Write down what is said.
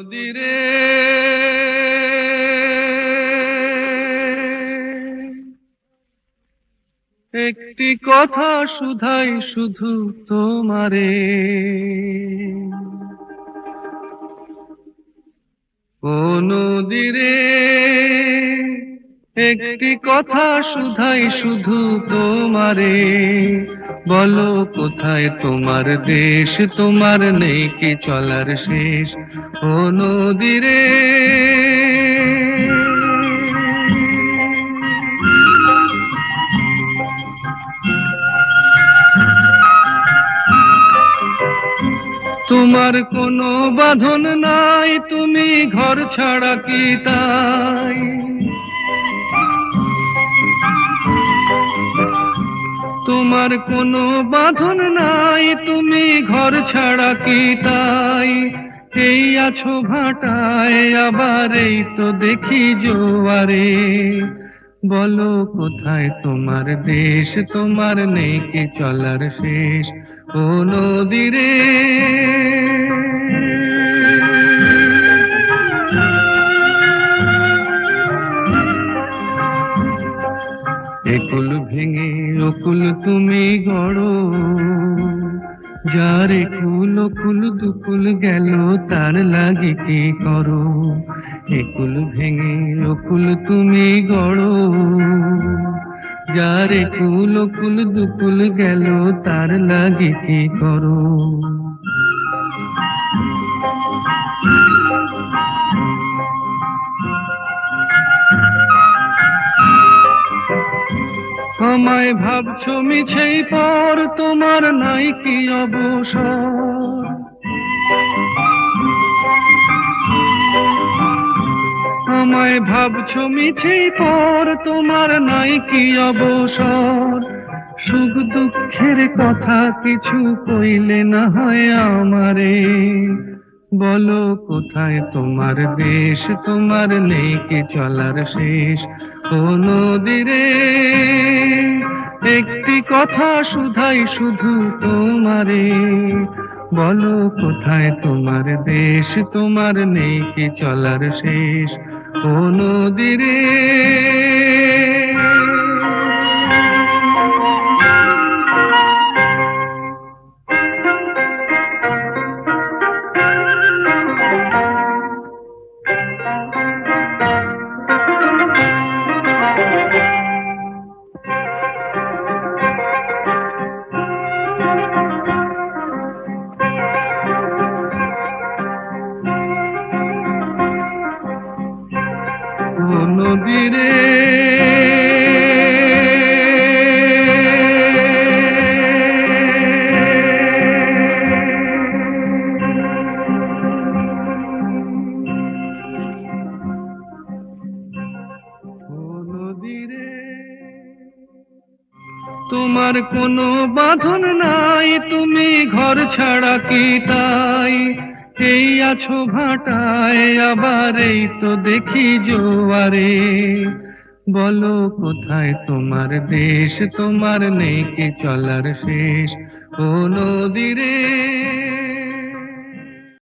নদীরে একটি কথা শুধাই শুধু তোমারে, ও নদীরে একটি কথা শুধাই শুধু তোমারে, বলো কোথায় তোমার দেশ, তোমার নেই কি চলার শেষ, ও নদীরে। তোমার কোনো বাঁধন নাই, তুমি ঘর ছাড়া কি তাই, তোমার কোনো বাঁধন নাই, তুমি ঘর ছাড়া কি তাই, এই আছো ভাটায় আবার এই তো দেখি জোয়ারে, বলো কোথায় তোমার দেশ, তোমার নেই কি চলার শেষ, ও নদীরে। একুল ভেঙে অকুল তুমি গড়ো, যার একুল অকুল দুকুল গেল তার লাগি কি করো, একুল ভেঙে অকুল তুমি গড়ো, যার একুল অকুল দুকুল গেল তার লাগি কি করো। আমায় ভাবছো মিছেই পর, তোমার নাই কি অবসর, আমায় ভাবছো মিছেই পর, তোমার নাই কি অবসর, সুখ দুঃখের কথা কিছু কইলে না হয় আমারে, বলো কোথায় তোমার দেশ, তোমার নেই কি চলার শেষ, ও নদীরে একটি কথা শুধাই শুধু তোমারে, বলো কোথায় তোমার দেশ, তোমার নেই কি চলার শেষ, ও নদীরে। ও নদীরে তোমার কোনো বাঁধন নাই, তুমি ঘর ছাড়া কি তাই, এই আছো ভাটায় আবার এই তো দেখি জোয়ারে, বলো কোথায় তোমার দেশ, তোমার নেই কি চলার শেষ, ও নদীরে।